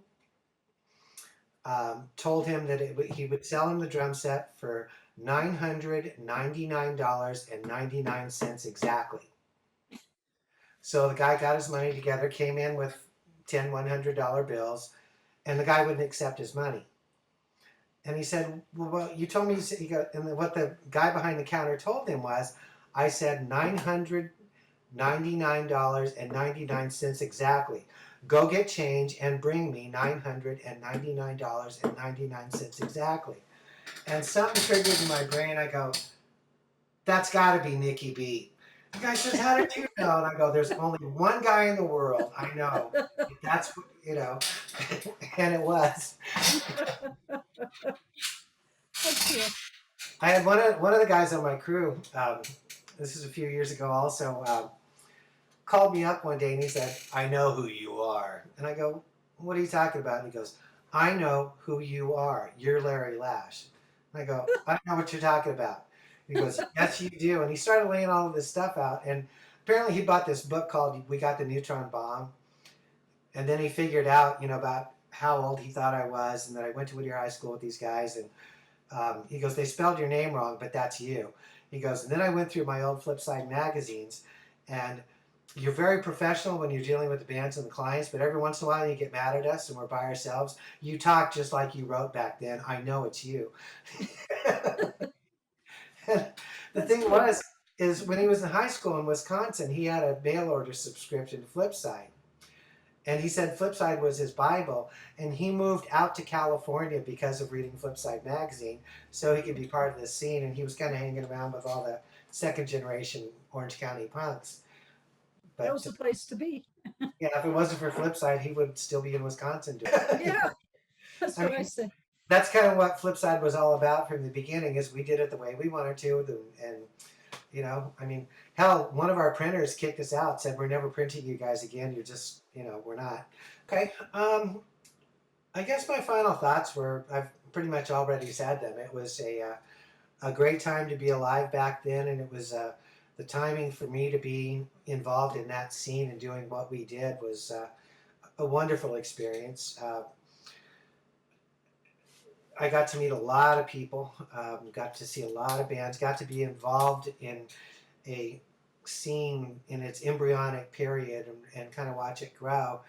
told him that he would sell him the drum set for $999.99 exactly. So the guy got his money together, came in with 10 $100 bills, and the guy wouldn't accept his money. And he said, "Well, you told me," and what the guy behind the counter told him was, "I said $999.99 exactly. Go get change and bring me $999.99 exactly." And something triggered in my brain. I go, "That's got to be Nikki B." The guy says, "How did you know?" And I go, "There's only one guy in the world I know. That's," and it was. That's cool. I had one of the guys on my crew. This is a few years ago. Also, called me up one day and he said, "I know who you are." And I go, "What are you talking about?" And he goes, "I know who you are. You're Larry Lash." And I go, "I don't know what you're talking about." He goes, "Yes, you do." And he started laying all of this stuff out. And apparently he bought this book called "We Got the Neutron Bomb." And then he figured out, about how old he thought I was, and that I went to Whittier High School with these guys. And he goes, "They spelled your name wrong, but that's you." He goes, "And then I went through my old Flipside magazines, and you're very professional when you're dealing with the bands and the clients, but every once in a while you get mad at us and we're by ourselves. You talk just like you wrote back then. I know it's you." The thing is when he was in high school in Wisconsin, he had a mail order subscription to Flipside. And he said Flipside was his Bible, and he moved out to California because of reading Flipside magazine, so he could be part of this scene. And he was kind of hanging around with all the second generation Orange County punks. But That was the place to be. yeah, if it wasn't for Flipside, he would still be in Wisconsin doing it. Yeah, that's I what I mean, said. That's kind of what Flipside was all about from the beginning. Is we did it the way we wanted to, and hell, one of our printers kicked us out, said, "We're never printing you guys again. You're just, we're not." Okay. I guess my final thoughts were, I've pretty much already said them. It was a great time to be alive back then, and it was the timing for me to be involved in that scene and doing what we did was a wonderful experience. I got to meet a lot of people, got to see a lot of bands, got to be involved in a scene in its embryonic period and kind of watch it grow.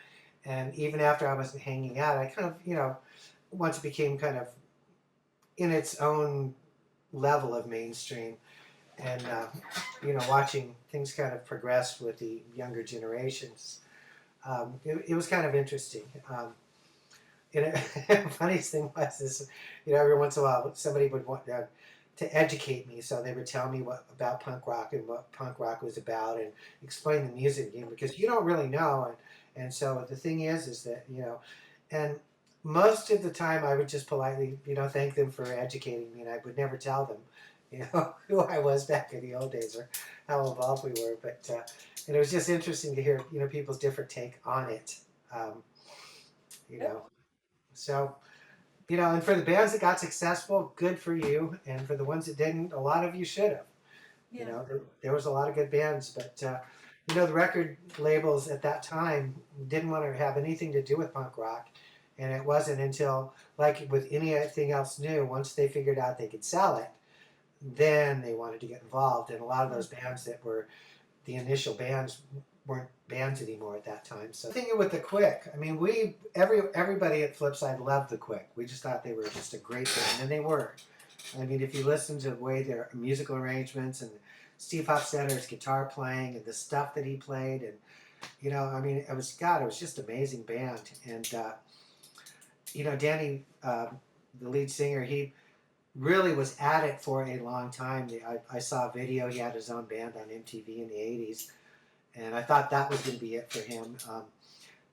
And even after I wasn't hanging out, I kind of, once it became kind of in its own level of mainstream, and watching things kind of progress with the younger generations, it was kind of interesting. And the funniest thing was every once in a while somebody would to educate me. So they would tell me what about punk rock and what punk rock was about, and explain the music again, because you don't really know. And so the thing is that, and most of the time I would just politely, thank them for educating me, and I would never tell them, who I was back in the old days or how involved we were. But and it was just interesting to hear, people's different take on it. Um, you know, so and for the bands that got successful, good for you, and for the ones that didn't, a lot of you should have. Yeah. There was a lot of good bands, but the record labels at that time didn't want to have anything to do with punk rock, and it wasn't until, like with anything else new, once they figured out they could sell it, then they wanted to get involved. And a lot of those bands that were the initial bands weren't bands anymore at that time. So thinking with the Quick, I mean, everybody at Flipside loved the Quick. We just thought they were just a great band, and they were. I mean, if you listen to the way their musical arrangements and Steve Hofstadter's guitar playing and the stuff that he played, and I mean, it was just an amazing band. And Danny, the lead singer, he really was at it for a long time. I saw a video. He had his own band on MTV in the '80s, and I thought that was going to be it for him,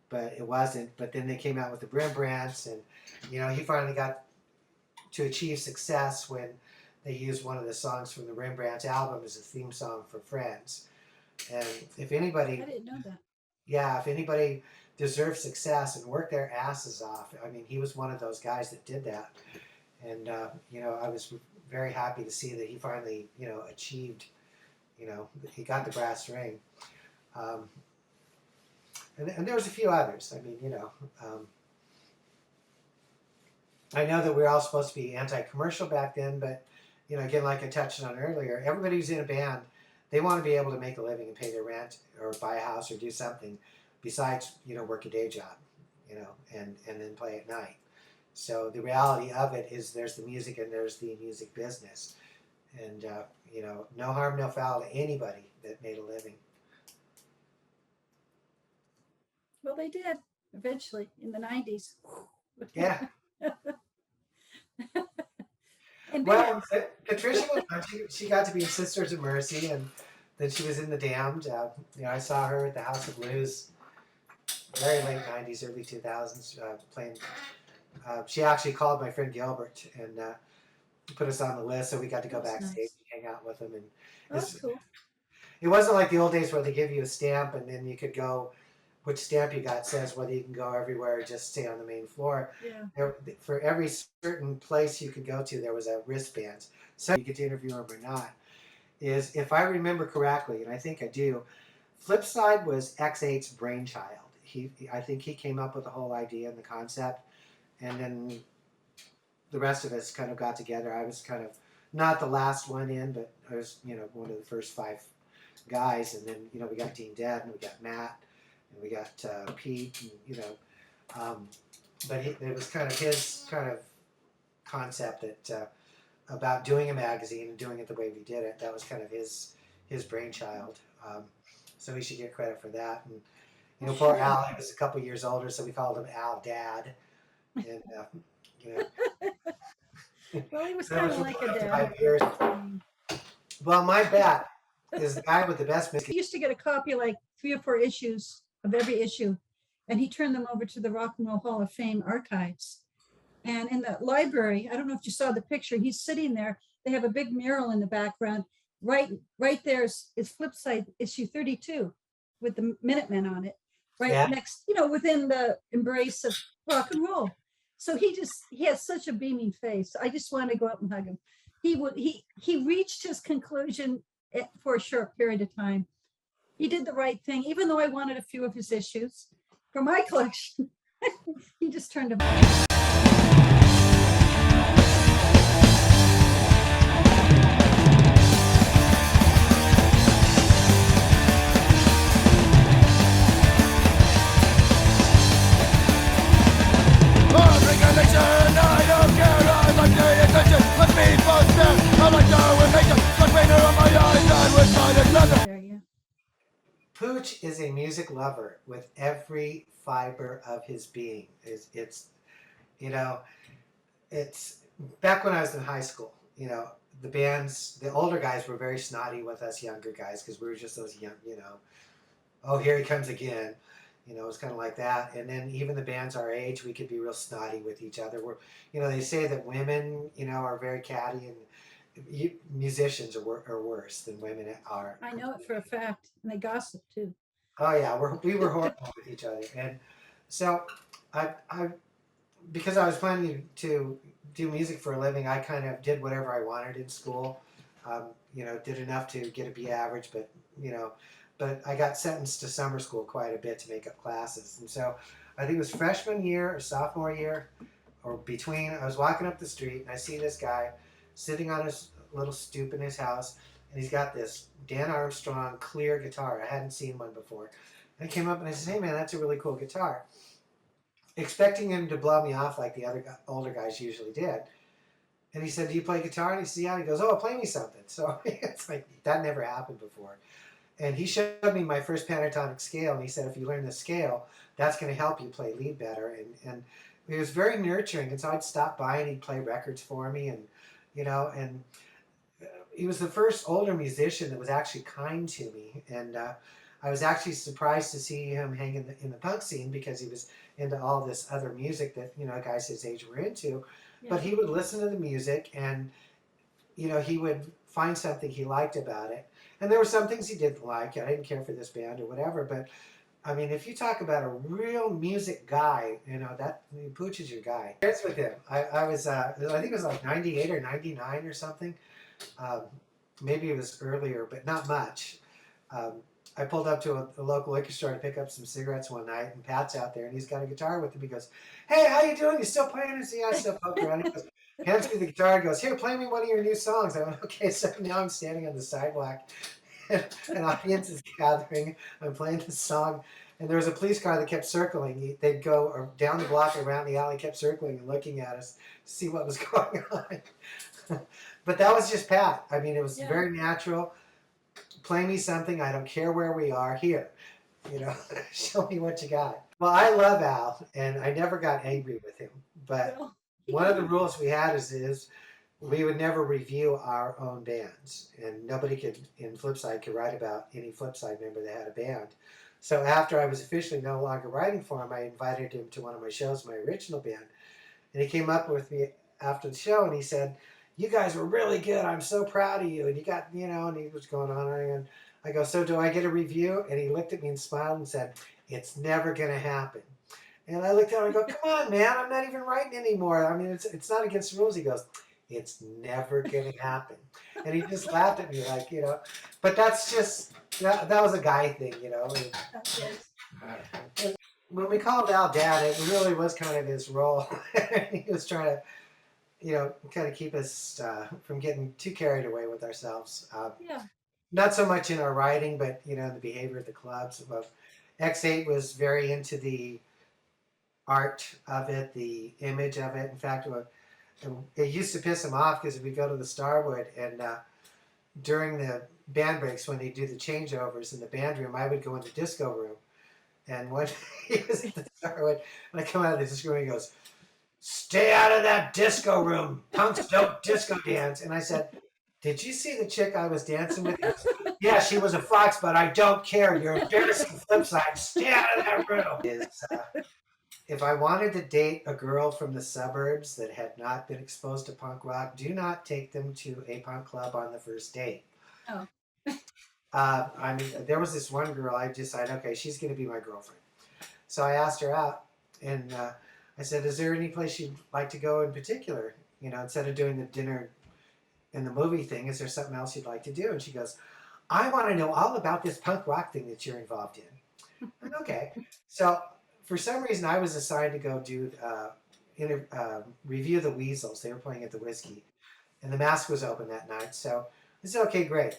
but it wasn't. But then they came out with the Rembrandts, and he finally got to achieve success when they used one of the songs from the Rembrandts album as a theme song for Friends. And if anybody, I didn't know that. yeah, if anybody deserves success and worked their asses off, I mean, he was one of those guys that did that. And I was very happy to see that he finally, achieved, he got the brass ring. And there was a few others. I mean, I know that we were all supposed to be anti-commercial back then, but again, like I touched on earlier, everybody who's in a band, they want to be able to make a living and pay their rent or buy a house or do something besides work a day job, and then play at night. So the reality of it is there's the music and there's the music business, and no harm, no foul to anybody that made a living. Well, they did eventually in the 90s. Yeah. And Well, Patricia was fun. She got to be in Sisters of Mercy, and then she was in The Damned. I saw her at the House of Blues, very late '90s, early 2000s, playing. She actually called my friend Gilbert and put us on the list, so we got to go That's backstage nice. and hang out with him. And Oh, that's cool. it wasn't like the old days where they give you a stamp and then you could go. Which stamp you got says whether you can go everywhere or just stay on the main floor. Yeah. For every certain place you could go to, there was a wristband. So you get to interview him or not. Is, if I remember correctly, and I think I do, Flipside was X8's brainchild. I think he came up with the whole idea and the concept, and then the rest of us kind of got together. I was kind of not the last one in, but I was one of the first 5 guys, and then we got Dean Dead and we got Matt. And we got Pete, and, but it was kind of his kind of concept that about doing a magazine and doing it the way we did it. That was kind of his brainchild. So he should get credit for that. And poor Al, he was a couple years older, so we called him Al Dad. And Well, he was that kind of was like for a dad. 5 years. Well, my bet is the guy with the best He used to get a copy of like 3 or 4 issues of every issue, and he turned them over to the Rock and Roll Hall of Fame archives. And in the library, I don't know if you saw the picture, he's sitting there. They have a big mural in the background. Right there is Flipside issue 32 with the Minutemen on it. Right next, within the embrace of rock and roll. So he has such a beaming face. I just wanted to go up and hug him. He reached his conclusion for a short period of time. He did the right thing, even though I wanted a few of his issues for my collection. He just turned them on. I don't care, I like the attention. Let me bust down. I like Darwin makeup, like painter on my eyes. I wish I'd have done that. There, yeah. Pooch is a music lover with every fiber of his being. It's back when I was in high school, the bands, the older guys were very snotty with us younger guys because we were just those young, oh, here he comes again. It was kind of like that. And then even the bands our age, we could be real snotty with each other. They say that women, are very catty, and musicians are worse than women are. I know it for a fact, and they gossip too. Oh yeah, we were horrible with each other, and so I because I was planning to do music for a living, I kind of did whatever I wanted in school. Did enough to get a B average, but I got sentenced to summer school quite a bit to make up classes, and so I think it was freshman year or sophomore year, or between. I was walking up the street and I see this guy sitting on his little stoop in his house, and he's got this Dan Armstrong clear guitar. I hadn't seen one before. And I came up and I said, "Hey man, that's a really cool guitar," expecting him to blow me off like the other older guys usually did. And he said, "Do you play guitar?" And he said, "Yeah." And he goes, "Oh, play me something." So it's like, that never happened before. And he showed me my first pentatonic scale, and he said, "If you learn the scale, that's going to help you play lead better." And it was very nurturing. And so I'd stop by and he'd play records for me, and he was the first older musician that was actually kind to me. And I was actually surprised to see him hang in the punk scene, because he was into all this other music that guys his age were into. Yeah. But he would listen to the music, and he would find something he liked about it. And there were some things he didn't like. I didn't care for this band or whatever. But I mean, if you talk about a real music guy, that Pooch is your guy. Here's with him. I think it was like 98 or 99 or something. Maybe it was earlier, but not much. I pulled up to a local liquor store to pick up some cigarettes one night, and Pat's out there, and he's got a guitar with him. He goes, "Hey, how you doing? You still playing?" I said, "Yeah, I still poke around." He goes, hands me the guitar, and goes, "Here, play me one of your new songs." I went, "Okay." So now I'm standing on the sidewalk, and an audience is gathering. I'm playing the song, and there was a police car that kept circling. They'd go down the block, around the alley, kept circling and looking at us to see what was going on. But that was just Pat. I mean, it was very natural. Play me something. I don't care where we are. Here, show me what you got. Well, I love Al, and I never got angry with him. But one of the rules we had is we would never review our own bands, and nobody in Flipside could write about any Flipside member that had a band. So after I was officially no longer writing for him, I invited him to one of my shows, my original band, and he came up with me after the show, and he said, "You guys were really good. I'm so proud of you." And you got, and he was going on. And I go, "So do I get a review?" And he looked at me and smiled and said, "It's never going to happen." And I looked at him and I go, "Come on, man. I'm not even writing anymore. I mean, it's not against the rules." He goes, "It's never going to happen." And he just laughed at me like, but that's just, that was a guy thing, When we called Al Dad, it really was kind of his role. He was trying to, kind of keep us from getting too carried away with ourselves. Not so much in our writing, but, the behavior at the clubs. X8 was very into the art of it, the image of it. In fact, it used to piss him off because we'd go to the Starwood, and during the band breaks, when they do the changeovers in the band room, I would go in the disco room. And when he was at the Starwood, and I come out of the disco room, he goes, "Stay out of that disco room. Punks don't disco dance." And I said, "Did you see the chick I was dancing with?" He goes, "Yeah, she was a fox, but I don't care. You're embarrassing Flipside. Stay out of that room." If I wanted to date a girl from the suburbs that had not been exposed to punk rock, do not take them to a punk club on the first date. Oh. I mean, there was this one girl, I decided, okay, she's going to be my girlfriend. So I asked her out, and I said, "Is there any place you'd like to go in particular? Instead of doing the dinner and the movie thing, is there something else you'd like to do?" And she goes, "I want to know all about this punk rock thing that you're involved in." And okay. So for some reason, I was assigned to go do review the Weasels. They were playing at the Whiskey, and the Mask was open that night. So I said, "Okay, great."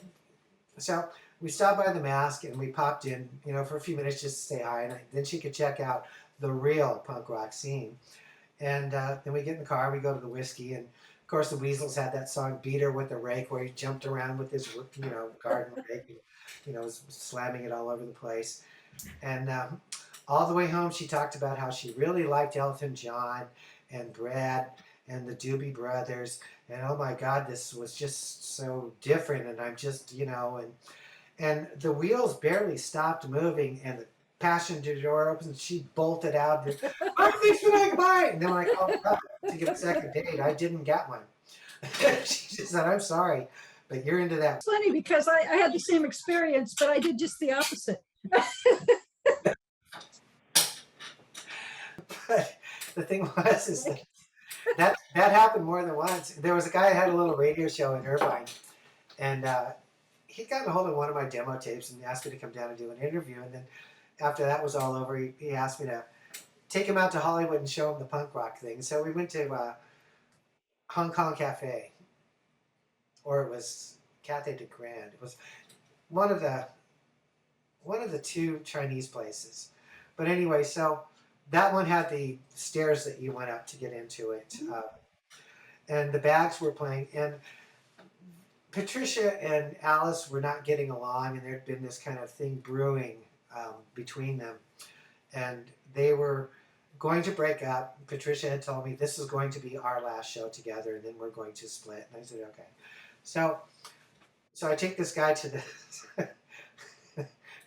So we stopped by the Mask, and we popped in, for a few minutes just to say hi, and then she could check out the real punk rock scene. And then we get in the car, we go to the Whiskey, and of course the Weasels had that song "Beat Her with a Rake," where he jumped around with his, garden rake, and, was slamming it all over the place. And all the way home, she talked about how she really liked Elton John and Brad and the Doobie Brothers, and oh my God, this was just so different, and I'm just, and the wheels barely stopped moving, and the passenger door opens, and she bolted out. I'm fixing to buy. And then when I called her up to get a second date, I didn't get one. She just said, "I'm sorry, but you're into that." It's funny because I had the same experience, but I did just the opposite. But the thing was, is that happened more than once. There was a guy that had a little radio show in Irvine, and he'd gotten a hold of one of my demo tapes and asked me to come down and do an interview. And then after that was all over, he asked me to take him out to Hollywood and show him the punk rock thing. So we went to Hong Kong Cafe, or it was Cathay de Grand. It was one of the two Chinese places. But anyway, so that one had the stairs that you went up to get into it. And the Bags were playing. And Patricia and Alice were not getting along, and there had been this kind of thing brewing between them. And they were going to break up. Patricia had told me, this is going to be our last show together, and then we're going to split. And I said, okay. So I take this guy to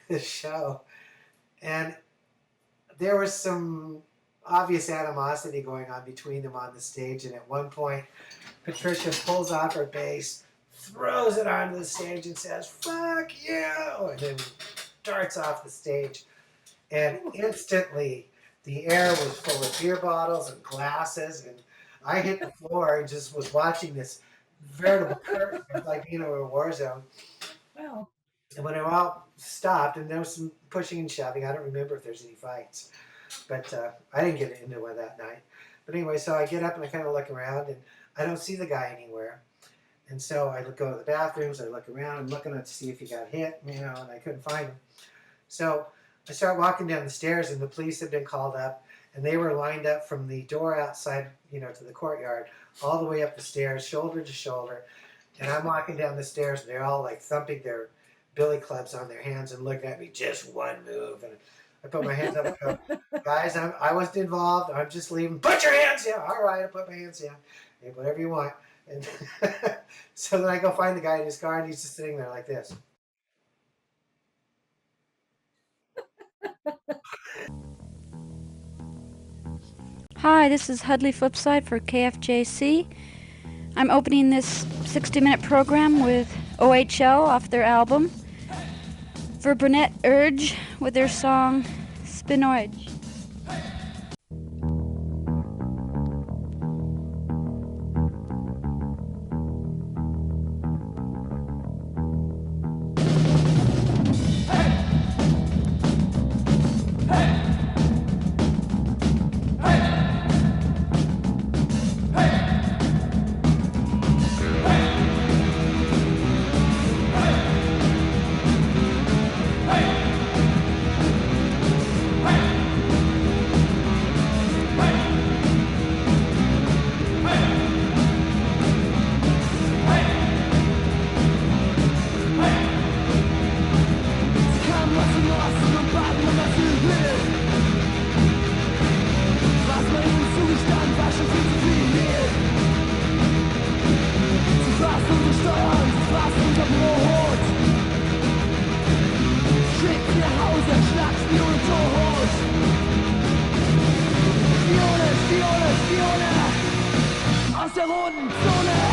this show, and there was some obvious animosity going on between them on the stage. And at one point, Patricia pulls off her bass, throws it onto the stage, and says, "Fuck you!" And then darts off the stage. And instantly, the air was full of beer bottles and glasses. And I hit the floor and just was watching this veritable curtain, like, a war zone. Wow. And when it all stopped, and there was some pushing and shoving, I don't remember if there's any fights, but I didn't get into one that night. But anyway, so I get up and I kind of look around, and I don't see the guy anywhere. And so I go to the bathrooms, I look around, I'm looking to see if he got hit, and I couldn't find him. So I start walking down the stairs, and the police had been called up, and they were lined up from the door outside, to the courtyard, all the way up the stairs, shoulder to shoulder. And I'm walking down the stairs, and they're all like thumping their billy clubs on their hands and looking at me, just one move. And I put my hands up and go, "Guys, I wasn't involved. I'm just leaving." "Put your hands down." "All right, I put my hands down." "Hey, whatever you want." And so then I go find the guy in his car, and he's just sitting there like this. Hi, this is Hudley Flipside for KFJC. I'm opening this 60-minute program with OHL off their album for Burnett Urge with their song Spinoid. Aus der roten Zone!